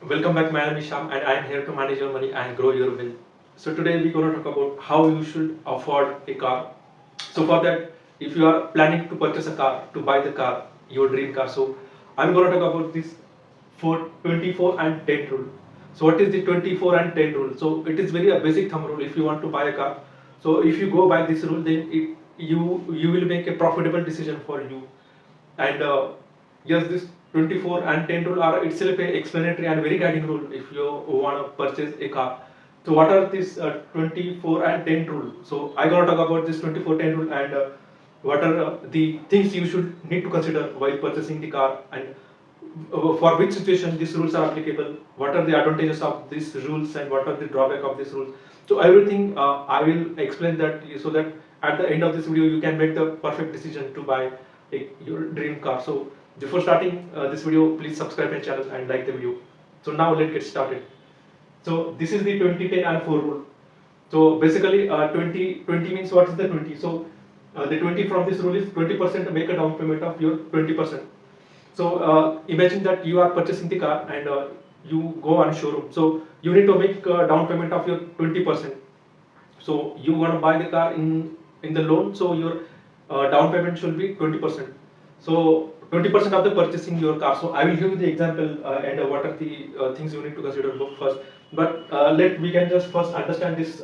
Welcome back, my name is Shyam and I am here to manage your money and grow your wealth. So today we're going to talk about how you should afford a car. So for that, if you are planning to purchase a car, to buy the car, your dream car, so I'm going to talk about this for 24 and 10 rule. So what is the 24 and 10 rule? So it is very a basic thumb rule if you want to buy a car. So if you go by this rule, then you will make a profitable decision for you. And yes, this 24 and 10 rule are itself a explanatory and very guiding rule if you want to purchase a car. So what are these 24 and 10 rule? So I gonna talk about this 24-10 rule and what are the things you should need to consider while purchasing the car, and for which situation these rules are applicable, what are the advantages of these rules and what are the drawback of these rules. So everything I will explain that so that at the end of this video you can make the perfect decision to buy your dream car. So before starting this video, please subscribe my channel and like the video. So now let's get started. So this is the 20-10 and 4 rule. So basically 20 means what is the 20? So the 20 from this rule is 20% make a down payment of your 20%. So imagine that you are purchasing the car and you go on a showroom. So you need to make a down payment of your 20%. So you want to buy the car in the loan. So your down payment should be 20%. So 20% of the purchasing your car. So I will give you the example and what are the things you need to consider first. But we can just first understand this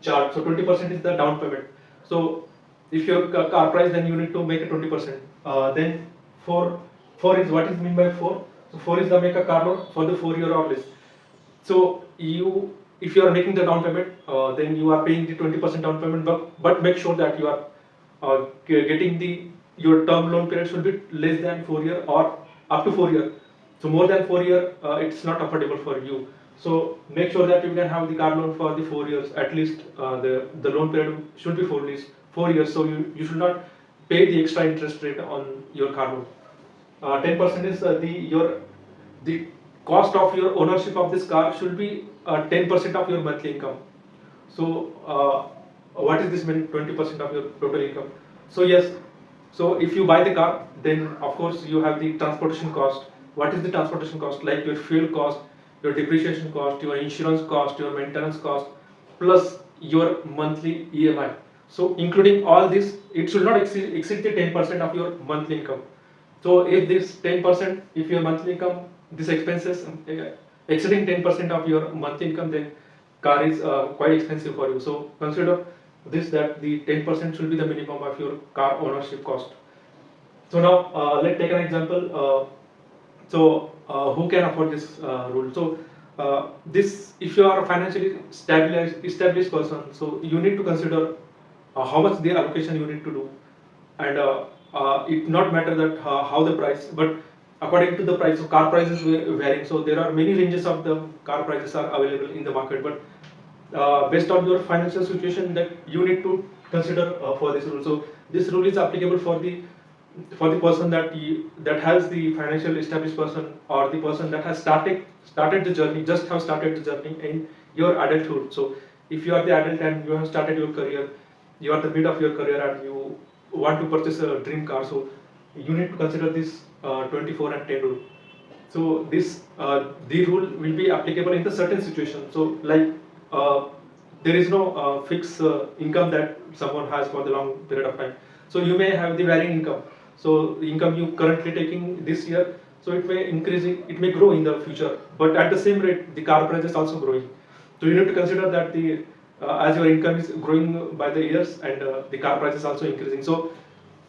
chart. So 20% is the down payment. So if your car price, then you need to make a 20%. Then four is what is mean by 4. So 4 is the make a car loan for the 4 year or less. So if you are making the down payment, then you are paying the 20% down payment, but make sure that you are getting your term loan period should be less than 4 year or up to 4 year. So more than 4 year, it's not affordable for you. So make sure that you can have the car loan for the 4 years at least. The loan period should be 4 years. So you should not pay the extra interest rate on your car loan. 10% is the cost of your ownership of this car should be 10% of your monthly income. So what is this mean? 20% of your total income. So yes, so if you buy the car, then of course you have the transportation cost. What is the transportation cost? Like your fuel cost, your depreciation cost, your insurance cost, your maintenance cost, plus your monthly EMI. So including all this, it should not exceed the 10% of your monthly income. So if this 10%, if your monthly income, this expenses exceeding 10% of your monthly income, then car is quite expensive for you. So consider this, that the 10% should be the minimum of your car ownership cost. So now let's take an example. Who can afford this rule? So this, if you are a financially established person, so you need to consider how much the allocation you need to do, and it not matter that how the price, but according to the price. So car prices varying. So there are many ranges of the car prices are available in the market, but based on your financial situation, that you need to consider for this rule. So this rule is applicable for the person that has the financial established person, or the person that has started the journey, just have started the journey in your adulthood. So if you are the adult and you have started your career, you are the mid of your career and you want to purchase a dream car, so you need to consider this 24 and 10 rule. So this the rule will be applicable in the certain situation. So like there is no fixed income that someone has for the long period of time. So you may have the varying income. So the income you currently taking this year, so it may increase, it may grow in the future. But at the same rate, the car price is also growing. So you need to consider that the as your income is growing by the years, and the car price is also increasing. So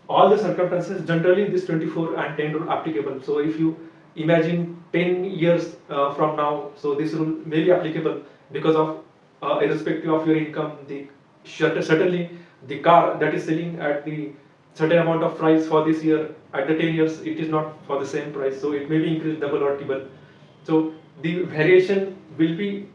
all the circumstances, generally this 24 and 10 rule applicable. So if you imagine 10 years from now, so this rule may be applicable because of irrespective of your income, the certainly the car that is selling at the certain amount of price for this year, at the 10 years it is not for the same price, so it may be increased double or triple. So the variation will be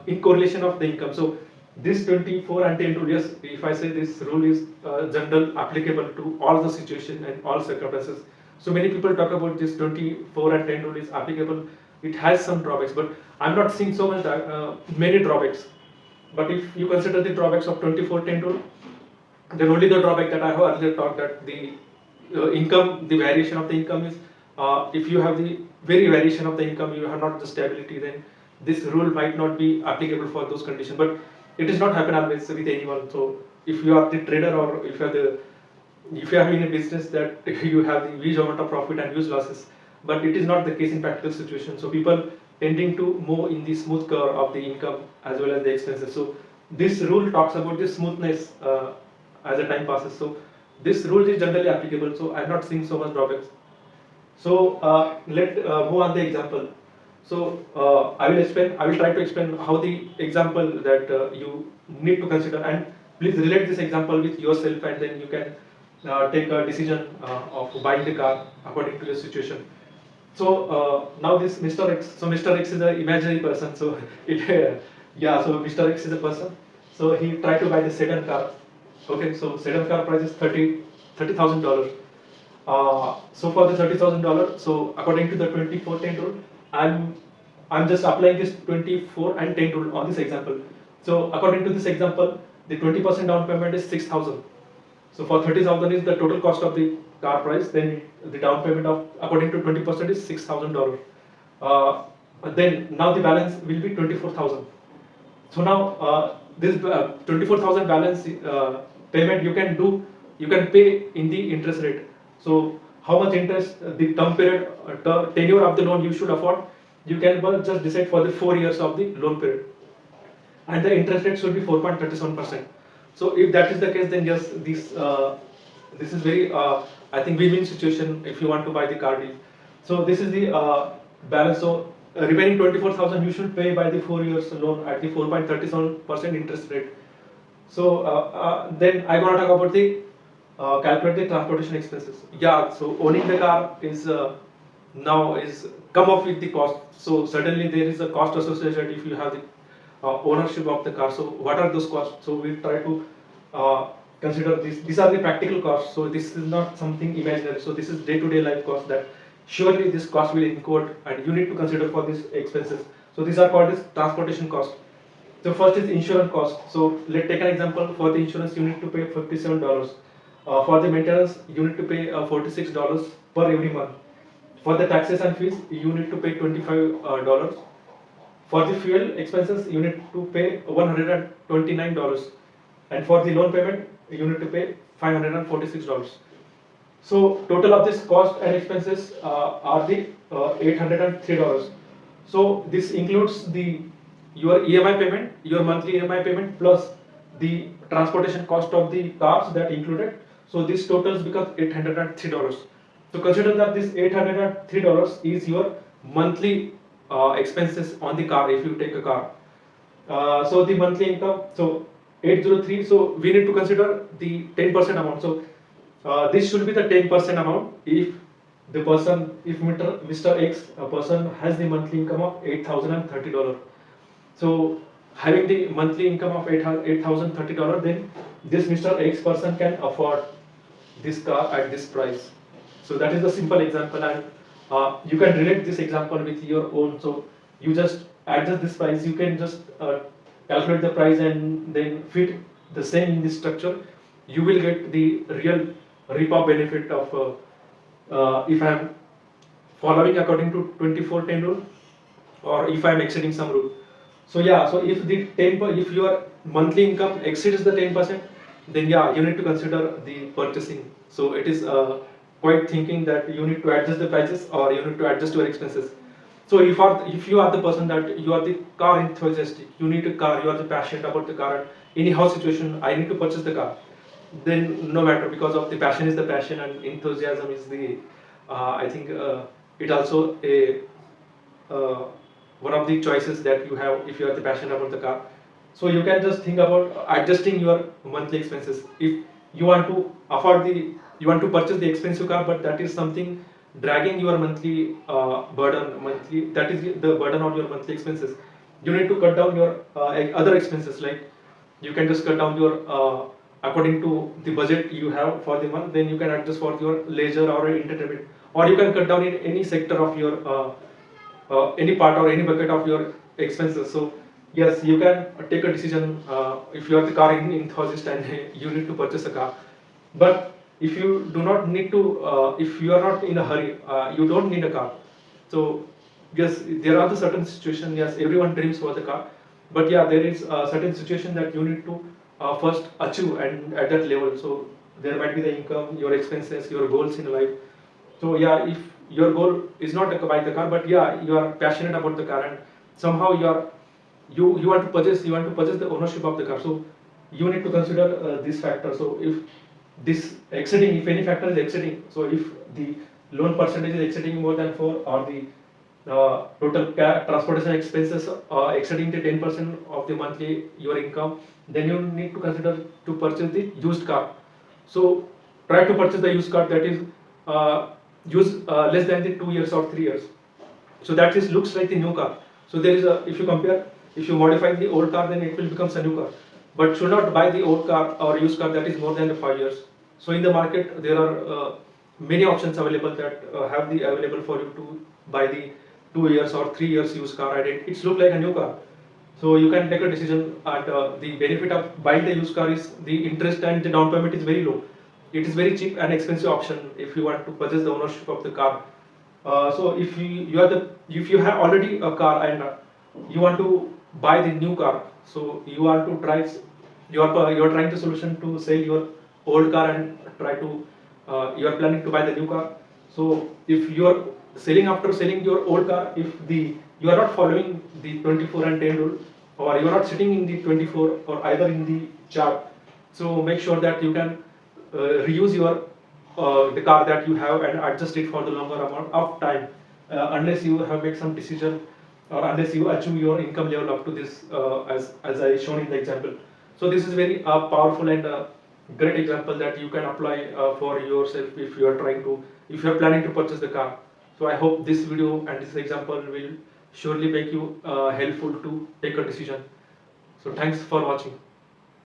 in correlation of the income. So this 24 and 10 rule, yes, if I say this rule is general applicable to all the situation and all circumstances. So many people talk about this 24 and 10 rule is applicable. It has some drawbacks, but I'm not seeing so much many drawbacks. But if you consider the drawbacks of 24-10 rule, then only the drawback that I have earlier talked, that the income, the variation of the income is if you have the very variation of the income, you have not the stability, then this rule might not be applicable for those conditions. But it is not happen always with anyone. So if you are the trader, or if you are having a business that you have the huge amount of profit and huge losses, but it is not the case in practical situation. So people tending to move in the smooth curve of the income as well as the expenses. So this rule talks about the smoothness as the time passes. So this rule is generally applicable. So I'm not seeing so much drawbacks. So let move on the example. So I will try to explain how the example that you need to consider, and please relate this example with yourself, and then you can take a decision of buying the car according to your situation. So now this Mr. X. So Mr. X is an imaginary person. So it yeah. So Mr. X is a person. So he tried to buy the sedan car. Okay. So sedan car price is $30,000. So for the $30,000, so according to the 24-10 rule, I'm just applying this 24 and 10 rule on this example. So according to this example, the 20% down payment is 6,000. So for 30,000 is the total cost of the car price. Then the down payment of according to 20% is $6,000. Then now the balance will be 24,000. So now this 24,000 balance payment you can pay in the interest rate. So how much interest the term period tenure of the loan you should afford, you can just decide for the 4 years of the loan period, and the interest rate should be 4.37%. So if that is the case, then yes, this is very I think win-win situation if you want to buy the car deal. So this is the balance. So remaining 24,000 you should pay by the 4 years loan at the 4.37% interest rate. So then I'm gonna talk about the calculate the transportation expenses. Yeah, so owning the car is now is come up with the cost. So certainly there is a cost associated if you have the ownership of the car. So what are those costs? So we try to consider this. These are the practical costs. So this is not something imaginary. So this is day-to-day life cost that surely this cost will incur, and you need to consider for these expenses. So these are called as transportation cost. So first is insurance cost. So let's take an example. For the insurance you need to pay $57. For the maintenance you need to pay $46 per every month. For the taxes and fees you need to pay $25. For the fuel expenses you need to pay $129, and for the loan payment you need to pay $546. So total of this cost and expenses are the $803. So this includes your EMI payment, your monthly EMI payment, plus the transportation cost of the cars that included. So this totals become $803. So consider that this $803 is your monthly expenses on the car if you take a car. So the monthly income, so 803. So we need to consider the 10% amount. So this should be the 10% amount if the person, if Mr. X, a person has the monthly income of $8,030. So having the monthly income of $8,030, then this Mr. X person can afford this car at this price. So that is the simple example, and you can relate this example with your own. So you just adjust this price, you can just calculate the price and then fit the same in this structure. You will get the real reap-off benefit of if I am following according to 24-10 rule, or if I am exceeding some rule. So yeah, so if if your monthly income exceeds the 10%, then yeah, you need to consider the purchasing. So it is quite thinking that you need to adjust the prices, or you need to adjust your expenses. So if you are the person that you are the car enthusiastic, you need a car, you are the passionate about the car, anyhow situation, I need to purchase the car. Then no matter, because of the passion is the passion, and enthusiasm is the I think it also a one of the choices that you have if you are the passionate about the car. So you can just think about adjusting your monthly expenses. If you want to afford you want to purchase the expensive car, but that is something dragging your monthly that is the burden on your monthly expenses. You need to cut down your other expenses, like you can just cut down your according to the budget you have for the month. Then you can adjust for your leisure or entertainment, or you can cut down in any sector of your any part or any bucket of your expenses. So yes, you can take a decision if you are the car enthusiast and you need to purchase a car. But if you do not need to, if you are not in a hurry, you don't need a car. So yes, there are the certain situations. Yes, everyone dreams for the car, but yeah, there is a certain situation that you need to first achieve and at that level. So there might be the income, your expenses, your goals in life. So yeah, if your goal is not to buy the car, but yeah, you are passionate about the car and somehow you want to purchase the ownership of the car. So you need to consider this factor. So if this exceeding, if any factor is exceeding, so if the loan percentage is exceeding more than 4, or the total transportation expenses exceeding the 10% of the monthly your income, then you need to consider to purchase the used car. So try to purchase the used car that is used less than the 2 years or 3 years. So that is looks like the new car. So there is a, if you compare, if you modify the old car, then it will become a new car. But should not buy the old car or used car that is more than the 5 years. So in the market there are many options available that have the available for you to buy the 2 years or 3 years used car, and it's look like a new car. So you can take a decision. At the benefit of buying the used car is the interest and the down payment is very low. It is very cheap and expensive option if you want to purchase the ownership of the car. So if you have already a car and you want to buy the new car, so you want to try, you are trying the solution to sell your old car and try to you are planning to buy the new car. So if you are selling, after selling your old car, if the you are not following the 24 and 10 rule, or you are not sitting in the 24 or either in the chart, so make sure that you can reuse your the car that you have and adjust it for the longer amount of time, unless you have made some decision, or unless you achieve your income level up to this, as I shown in the example. So this is very powerful and great example that you can apply for yourself if you are trying to, if you are planning to purchase the car. So I hope this video and this example will surely make you helpful to take a decision. So thanks for watching.